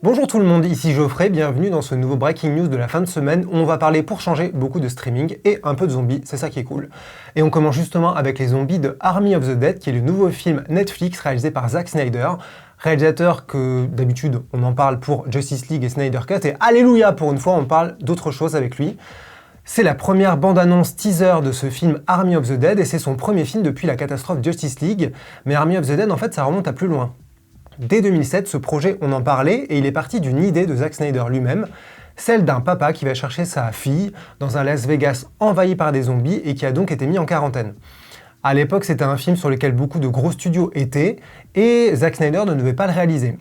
Bonjour tout le monde, ici Geoffrey, bienvenue dans ce nouveau Breaking News de la fin de semaine où on va parler pour changer beaucoup de streaming et un peu de zombies, c'est ça qui est cool. Et on commence justement avec les zombies de Army of the Dead, qui est le nouveau film Netflix réalisé par Zack Snyder, réalisateur que d'habitude on en parle pour Justice League et Snyder Cut, et alléluia, pour une fois on parle d'autre chose avec lui. C'est la première bande-annonce teaser de ce film Army of the Dead et c'est son premier film depuis la catastrophe Justice League, mais Army of the Dead en fait ça remonte à plus loin. Dès 2007, ce projet, on en parlait, et il est parti d'une idée de Zack Snyder lui-même, celle d'un papa qui va chercher sa fille dans un Las Vegas envahi par des zombies et qui a donc été mis en quarantaine. À l'époque, c'était un film sur lequel beaucoup de gros studios étaient, et Zack Snyder ne devait pas le réaliser.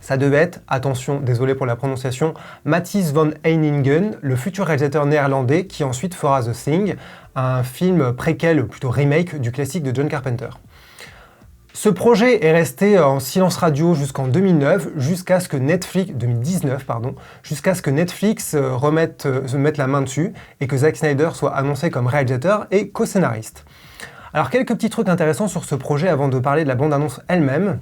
Ça devait être, attention, désolé pour la prononciation, Matthijs van Heiningen, le futur réalisateur néerlandais qui ensuite fera The Thing, un film préquel, plutôt remake, du classique de John Carpenter. Ce projet est resté en silence radio jusqu'en 2019, jusqu'à ce que Netflix mette la main dessus et que Zack Snyder soit annoncé comme réalisateur et co-scénariste. Alors quelques petits trucs intéressants sur ce projet avant de parler de la bande-annonce elle-même.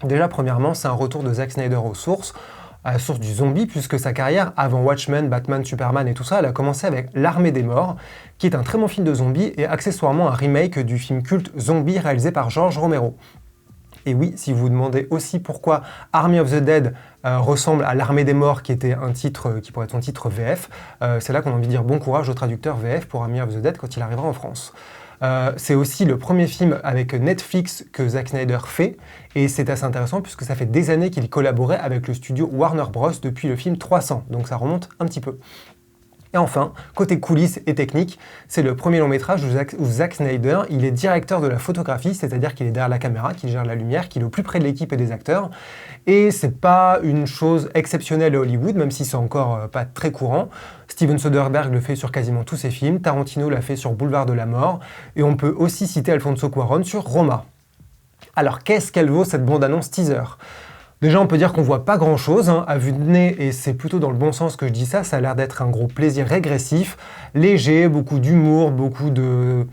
Déjà, premièrement, c'est un retour de Zack Snyder aux sources, à la source du zombie, puisque sa carrière, avant Watchmen, Batman, Superman et tout ça, elle a commencé avec L'Armée des Morts, qui est un très bon film de zombies et accessoirement un remake du film culte Zombie réalisé par George Romero. Et oui, si vous vous demandez aussi pourquoi Army of the Dead ressemble à L'Armée des Morts, qui était un titre qui pourrait être son titre VF, c'est là qu'on a envie de dire bon courage au traducteur VF pour Army of the Dead quand il arrivera en France. C'est aussi le premier film avec Netflix que Zack Snyder fait, et c'est assez intéressant puisque ça fait des années qu'il collaborait avec le studio Warner Bros. Depuis le film 300, donc ça remonte un petit peu. Et enfin, côté coulisses et technique, c'est le premier long métrage où Zack Snyder, il est directeur de la photographie, c'est-à-dire qu'il est derrière la caméra, qu'il gère la lumière, qu'il est au plus près de l'équipe et des acteurs. Et c'est pas une chose exceptionnelle à Hollywood, même si c'est encore pas très courant. Steven Soderbergh le fait sur quasiment tous ses films, Tarantino l'a fait sur Boulevard de la Mort, et on peut aussi citer Alfonso Cuarón sur Roma. Alors qu'est-ce qu'elle vaut cette bande-annonce teaser ? Déjà, on peut dire qu'on voit pas grand-chose à vue de nez, et c'est plutôt dans le bon sens que je dis ça, ça a l'air d'être un gros plaisir régressif, léger, beaucoup d'humour, beaucoup de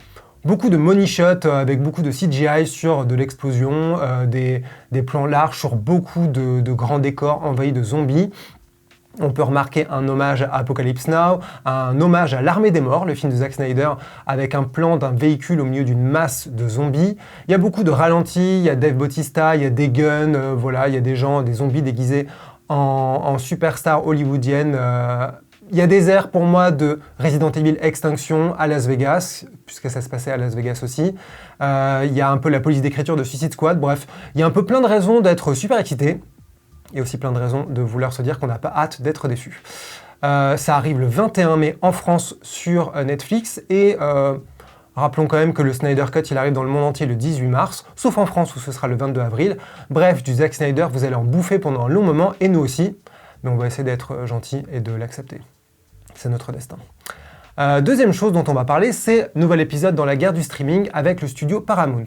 money shots avec beaucoup de CGI sur de l'explosion, des plans larges sur beaucoup de grands décors envahis de zombies. On peut remarquer un hommage à Apocalypse Now, un hommage à L'Armée des Morts, le film de Zack Snyder, avec un plan d'un véhicule au milieu d'une masse de zombies. Il y a beaucoup de ralentis, il y a Dave Bautista, il y a des guns, il y a des gens, des zombies déguisés en superstars hollywoodiennes. Il y a des airs pour moi de Resident Evil Extinction à Las Vegas, puisque ça se passait à Las Vegas aussi. Il y a un peu la police d'écriture de Suicide Squad, bref, il y a un peu plein de raisons d'être super excité. Et aussi plein de raisons de vouloir se dire qu'on n'a pas hâte d'être déçu. Ça arrive le 21 mai en France sur Netflix et rappelons quand même que le Snyder Cut il arrive dans le monde entier le 18 mars, sauf en France où ce sera le 22 avril. Bref, du Zack Snyder, vous allez en bouffer pendant un long moment et nous aussi, mais on va essayer d'être gentil et de l'accepter. C'est notre destin. Deuxième chose dont on va parler, c'est nouvel épisode dans la guerre du streaming avec le studio Paramount.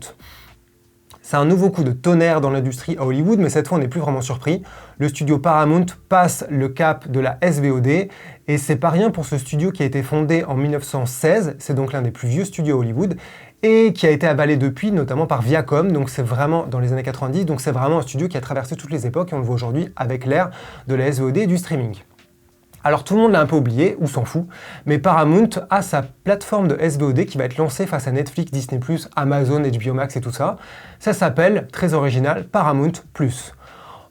C'est un nouveau coup de tonnerre dans l'industrie à Hollywood, mais cette fois on n'est plus vraiment surpris. Le studio Paramount passe le cap de la SVOD, et c'est pas rien pour ce studio qui a été fondé en 1916, c'est donc l'un des plus vieux studios à Hollywood, et qui a été avalé depuis, notamment par Viacom, donc c'est vraiment dans les années 90, donc c'est vraiment un studio qui a traversé toutes les époques, et on le voit aujourd'hui avec l'ère de la SVOD et du streaming. Alors tout le monde l'a un peu oublié, ou s'en fout, mais Paramount a sa plateforme de SVOD qui va être lancée face à Netflix, Disney+, Amazon, HBO Max et tout ça. Ça s'appelle, très original, Paramount+.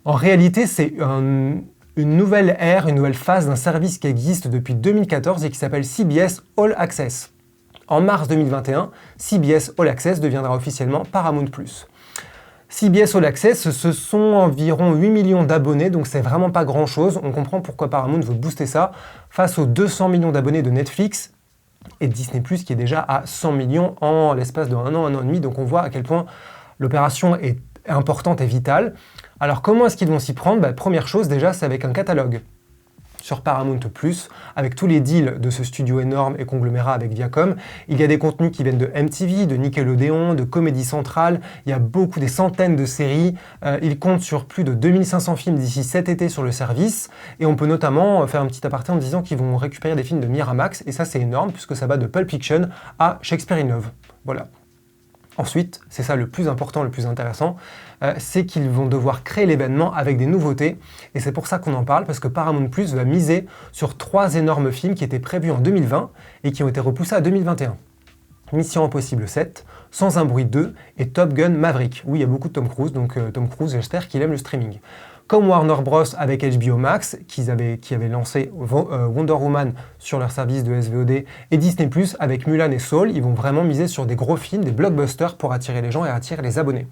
En réalité, c'est une nouvelle ère, une nouvelle phase d'un service qui existe depuis 2014 et qui s'appelle CBS All Access. En mars 2021, CBS All Access deviendra officiellement Paramount+. CBS All Access, ce sont environ 8 millions d'abonnés, donc c'est vraiment pas grand-chose. On comprend pourquoi Paramount veut booster ça face aux 200 millions d'abonnés de Netflix et de Disney+, qui est déjà à 100 millions en l'espace de un an et demi. Donc on voit à quel point l'opération est importante et vitale. Alors comment est-ce qu'ils vont s'y prendre ? Première chose déjà, c'est avec un catalogue sur Paramount+, avec tous les deals de ce studio énorme et conglomérat avec Viacom. Il y a des contenus qui viennent de MTV, de Nickelodeon, de Comedy Central, il y a des centaines de séries, il compte sur plus de 2500 films d'ici cet été sur le service, et on peut notamment faire un petit aparté en disant qu'ils vont récupérer des films de Miramax, et ça c'est énorme, puisque ça va de Pulp Fiction à Shakespeare in Love. Voilà. Ensuite, c'est ça le plus important, le plus intéressant, c'est qu'ils vont devoir créer l'événement avec des nouveautés. Et c'est pour ça qu'on en parle, parce que Paramount Plus va miser sur 3 énormes films qui étaient prévus en 2020 et qui ont été repoussés à 2021. Mission Impossible 7, Sans un bruit 2 et Top Gun Maverick. Oui, il y a beaucoup de Tom Cruise, donc Tom Cruise, j'espère qu'il aime le streaming. Comme Warner Bros avec HBO Max, qui avait lancé Wonder Woman sur leur service de SVOD, et Disney Plus avec Mulan et Soul, ils vont vraiment miser sur des gros films, des blockbusters pour attirer les gens et attirer les abonnés.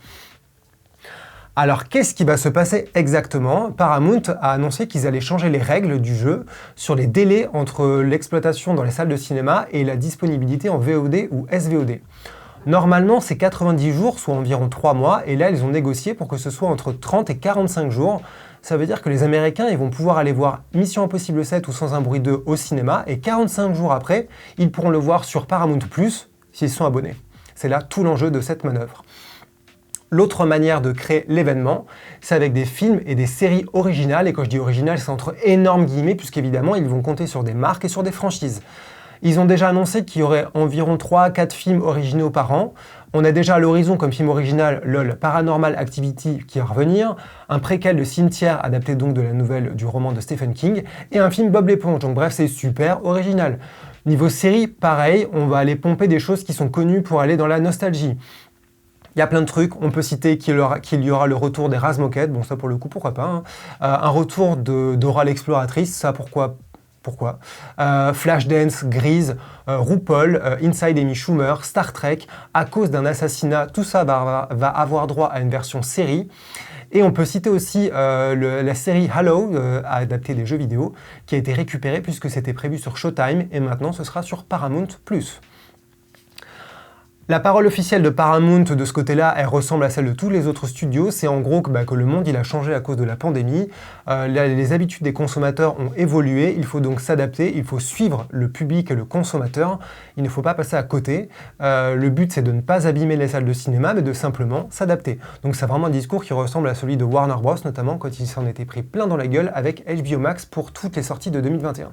Alors, qu'est-ce qui va se passer exactement? Paramount a annoncé qu'ils allaient changer les règles du jeu sur les délais entre l'exploitation dans les salles de cinéma et la disponibilité en VOD ou SVOD. Normalement, c'est 90 jours, soit environ 3 mois, et là, ils ont négocié pour que ce soit entre 30 et 45 jours. Ça veut dire que les Américains ils vont pouvoir aller voir Mission Impossible 7 ou Sans un bruit 2 au cinéma, et 45 jours après, ils pourront le voir sur Paramount Plus s'ils sont abonnés. C'est là tout l'enjeu de cette manœuvre. L'autre manière de créer l'événement, c'est avec des films et des séries originales, et quand je dis originales, c'est entre énormes guillemets, puisqu'évidemment, ils vont compter sur des marques et sur des franchises. Ils ont déjà annoncé qu'il y aurait environ 3 à 4 films originaux par an. On a déjà à l'horizon comme film original LOL Paranormal Activity qui va revenir, un préquel de Cimetière adapté donc de la nouvelle du roman de Stephen King, et un film Bob l'éponge. Donc bref, c'est super original. Niveau série, pareil, on va aller pomper des choses qui sont connues pour aller dans la nostalgie. Il y a plein de trucs, on peut citer qu'il y aura le retour des Razmoket, bon ça pour le coup pourquoi pas, hein. Un retour de Dora l'exploratrice, ça pourquoi Flashdance, Grease, RuPaul, Inside Amy Schumer, Star Trek, à cause d'un assassinat, tout ça va avoir droit à une version série. Et on peut citer aussi la série Halo, adaptée des jeux vidéo, qui a été récupérée puisque c'était prévu sur Showtime et maintenant ce sera sur Paramount+. La parole officielle de Paramount de ce côté-là, elle ressemble à celle de tous les autres studios. C'est en gros que le monde il a changé à cause de la pandémie. Les habitudes des consommateurs ont évolué. Il faut donc s'adapter. Il faut suivre le public et le consommateur. Il ne faut pas passer à côté. Le but, c'est de ne pas abîmer les salles de cinéma, mais de simplement s'adapter. Donc c'est vraiment un discours qui ressemble à celui de Warner Bros, notamment quand il s'en était pris plein dans la gueule avec HBO Max pour toutes les sorties de 2021.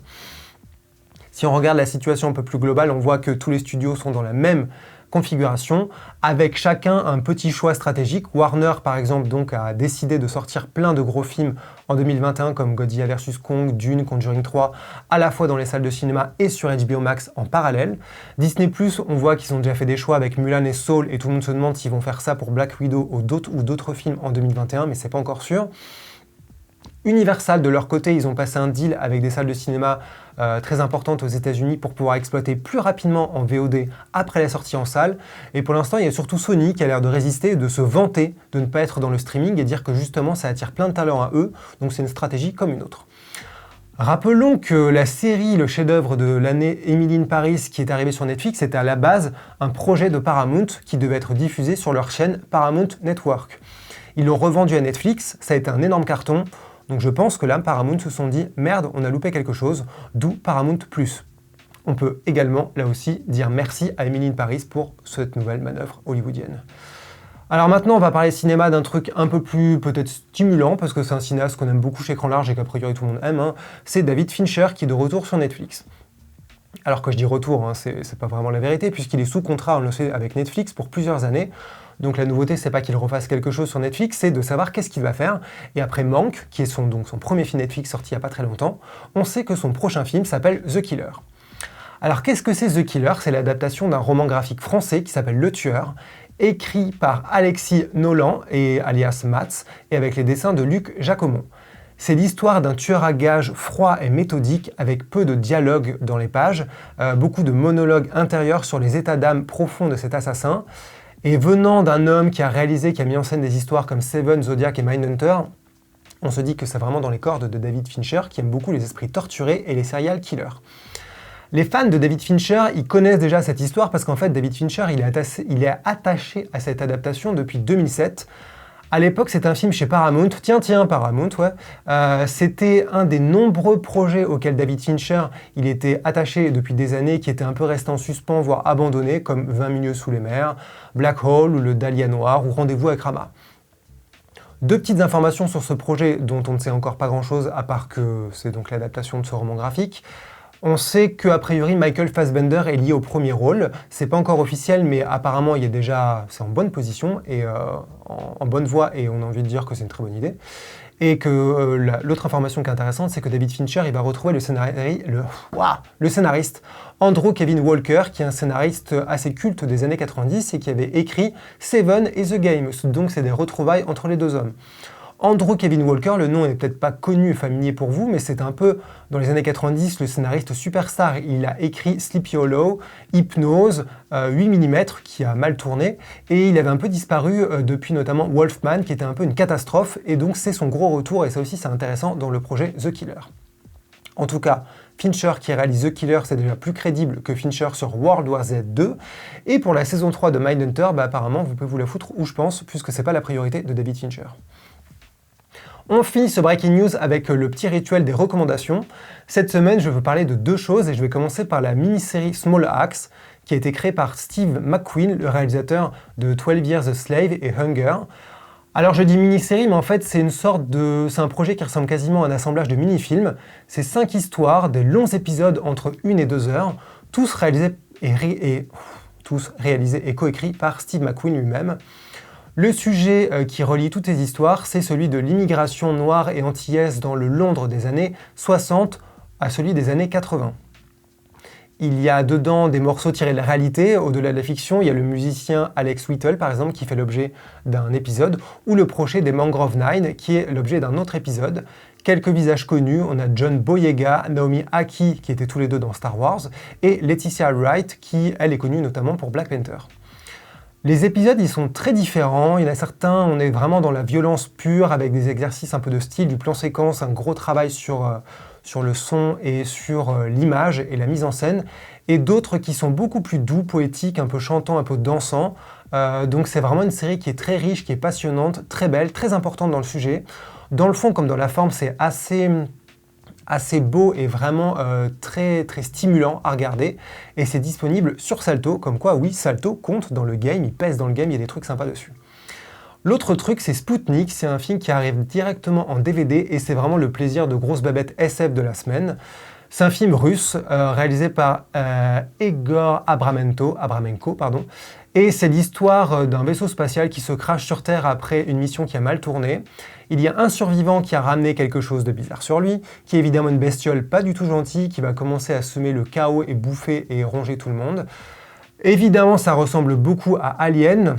Si on regarde la situation un peu plus globale, on voit que tous les studios sont dans la même configuration, avec chacun un petit choix stratégique. Warner, par exemple, donc, a décidé de sortir plein de gros films en 2021, comme Godzilla vs Kong, Dune, Conjuring 3, à la fois dans les salles de cinéma et sur HBO Max en parallèle. Disney+, on voit qu'ils ont déjà fait des choix avec Mulan et Soul, et tout le monde se demande s'ils vont faire ça pour Black Widow ou d'autres films en 2021, mais c'est pas encore sûr. Universal, de leur côté, ils ont passé un deal avec des salles de cinéma très importantes aux États-Unis pour pouvoir exploiter plus rapidement en VOD après la sortie en salle. Et pour l'instant, il y a surtout Sony qui a l'air de résister et de se vanter de ne pas être dans le streaming et dire que justement ça attire plein de talents à eux. Donc c'est une stratégie comme une autre. Rappelons que la série, le chef-d'œuvre de l'année Emily in Paris, qui est arrivée sur Netflix, était à la base un projet de Paramount qui devait être diffusé sur leur chaîne Paramount Network. Ils l'ont revendu à Netflix, ça a été un énorme carton. Donc je pense que là, Paramount se sont dit « Merde, on a loupé quelque chose », d'où Paramount+. On peut également, là aussi, dire merci à Emily in Paris pour cette nouvelle manœuvre hollywoodienne. Alors maintenant, on va parler cinéma d'un truc un peu plus peut-être stimulant, parce que c'est un cinéaste qu'on aime beaucoup chez Écran Large et qu'a priori tout le monde aime, hein. C'est David Fincher qui est de retour sur Netflix. Alors que je dis retour, hein, c'est pas vraiment la vérité, puisqu'il est sous contrat, on le sait, avec Netflix pour plusieurs années. Donc la nouveauté, c'est pas qu'il refasse quelque chose sur Netflix, c'est de savoir qu'est-ce qu'il va faire. Et après Mank, qui est son premier film Netflix sorti il n'y a pas très longtemps, on sait que son prochain film s'appelle The Killer. Alors qu'est-ce que c'est The Killer? C'est l'adaptation d'un roman graphique français qui s'appelle Le Tueur, écrit par Alexis Nolan, alias Mats, et avec les dessins de Luc Jacomon. C'est l'histoire d'un tueur à gages froid et méthodique avec peu de dialogue dans les pages, beaucoup de monologues intérieurs sur les états d'âme profonds de cet assassin. Et venant d'un homme qui a mis en scène des histoires comme Seven, Zodiac et Mindhunter, on se dit que c'est vraiment dans les cordes de David Fincher qui aime beaucoup les esprits torturés et les serial killers. Les fans de David Fincher, ils connaissent déjà cette histoire parce qu'en fait David Fincher, il est attaché à cette adaptation depuis 2007. À l'époque, c'est un film chez Paramount. Tiens, Paramount, ouais. C'était un des nombreux projets auxquels David Fincher il était attaché depuis des années, qui était un peu resté en suspens, voire abandonné, comme 20 milieux sous les mers, Black Hole ou le Dahlia Noir ou Rendez-vous avec Rama. Deux petites informations sur ce projet dont on ne sait encore pas grand-chose, à part que c'est donc l'adaptation de ce roman graphique. On sait qu'a priori Michael Fassbender est lié au premier rôle. C'est pas encore officiel, mais apparemment c'est en bonne position et en bonne voie, et on a envie de dire que c'est une très bonne idée. Et que l'autre information qui est intéressante, c'est que David Fincher, il va retrouver le scénariste Andrew Kevin Walker, qui est un scénariste assez culte des années 90 et qui avait écrit Seven et The Game. Donc c'est des retrouvailles entre les deux hommes. Andrew Kevin Walker, le nom n'est peut-être pas connu et familier pour vous, mais c'est un peu, dans les années 90, le scénariste superstar. Il a écrit Sleepy Hollow, Hypnose, 8 mm, qui a mal tourné, et il avait un peu disparu depuis notamment Wolfman, qui était un peu une catastrophe, et donc c'est son gros retour, et ça aussi c'est intéressant dans le projet The Killer. En tout cas, Fincher qui réalise The Killer, c'est déjà plus crédible que Fincher sur World War Z 2, et pour la saison 3 de Mindhunter, apparemment vous pouvez vous la foutre où je pense, puisque c'est pas la priorité de David Fincher. On finit ce Breaking News avec le petit rituel des recommandations. Cette semaine, je vais vous parler de deux choses et je vais commencer par la mini-série Small Axe qui a été créée par Steve McQueen, le réalisateur de 12 Years a Slave et Hunger. Alors je dis mini-série, mais en fait c'est un projet qui ressemble quasiment à un assemblage de mini-films. C'est 5 histoires, des longs épisodes entre 1 et 2 heures, tous réalisés et coécrits par Steve McQueen lui-même. Le sujet qui relie toutes ces histoires, c'est celui de l'immigration noire et antillaise dans le Londres des années 60 à celui des années 80. Il y a dedans des morceaux tirés de la réalité, au-delà de la fiction. Il y a le musicien Alex Whittle, par exemple, qui fait l'objet d'un épisode, ou le procès des Mangrove Nine, qui est l'objet d'un autre épisode. Quelques visages connus, on a John Boyega, Naomi Ackie, qui étaient tous les deux dans Star Wars, et Letitia Wright, qui, elle, est connue notamment pour Black Panther. Les épisodes, ils sont très différents. Il y en a certains, on est vraiment dans la violence pure, avec des exercices un peu de style, du plan-séquence, un gros travail sur le son et sur l'image et la mise en scène. Et d'autres qui sont beaucoup plus doux, poétiques, un peu chantants, un peu dansants. Donc c'est vraiment une série qui est très riche, qui est passionnante, très belle, très importante dans le sujet. Dans le fond comme dans la forme, c'est assez beau et vraiment très, très stimulant à regarder. Et c'est disponible sur Salto, comme quoi, oui, Salto compte dans le game, il pèse dans le game, il y a des trucs sympas dessus. L'autre truc, c'est Spoutnik, c'est un film qui arrive directement en DVD et c'est vraiment le plaisir de grosse babette SF de la semaine. C'est un film russe réalisé par Egor Abramenko, et c'est l'histoire d'un vaisseau spatial qui se crache sur Terre après une mission qui a mal tourné. Il y a un survivant qui a ramené quelque chose de bizarre sur lui, qui est évidemment une bestiole pas du tout gentille, qui va commencer à semer le chaos et bouffer et ronger tout le monde. Évidemment, ça ressemble beaucoup à Alien,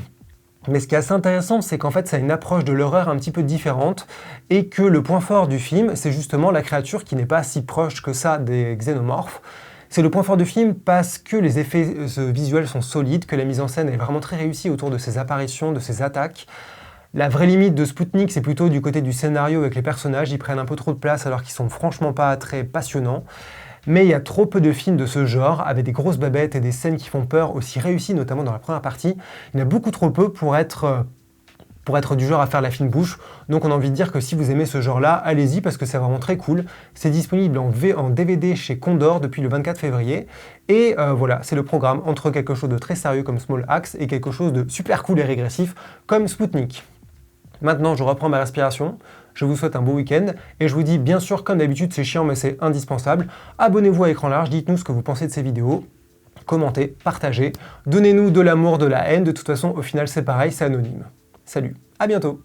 mais ce qui est assez intéressant, c'est qu'en fait, ça a une approche de l'horreur un petit peu différente, et que le point fort du film, c'est justement la créature qui n'est pas si proche que ça des xénomorphes. C'est le point fort du film parce que les effets visuels sont solides, que la mise en scène est vraiment très réussie autour de ces apparitions, de ces attaques. La vraie limite de Spoutnik, c'est plutôt du côté du scénario avec les personnages. Ils prennent un peu trop de place alors qu'ils sont franchement pas très passionnants. Mais il y a trop peu de films de ce genre, avec des grosses babettes et des scènes qui font peur, aussi réussies, notamment dans la première partie. Il y en a beaucoup trop peu pour être du genre à faire la fine bouche. Donc on a envie de dire que si vous aimez ce genre-là, allez-y parce que c'est vraiment très cool. C'est disponible en DVD chez Condor depuis le 24 février. Et voilà, c'est le programme entre quelque chose de très sérieux comme Small Axe et quelque chose de super cool et régressif comme Spoutnik. Maintenant, je reprends ma respiration. Je vous souhaite un beau week-end et je vous dis bien sûr, comme d'habitude, c'est chiant mais c'est indispensable. Abonnez-vous à Écran Large, dites-nous ce que vous pensez de ces vidéos. Commentez, partagez, donnez-nous de l'amour, de la haine. De toute façon, au final, c'est pareil, c'est anonyme. Salut, à bientôt.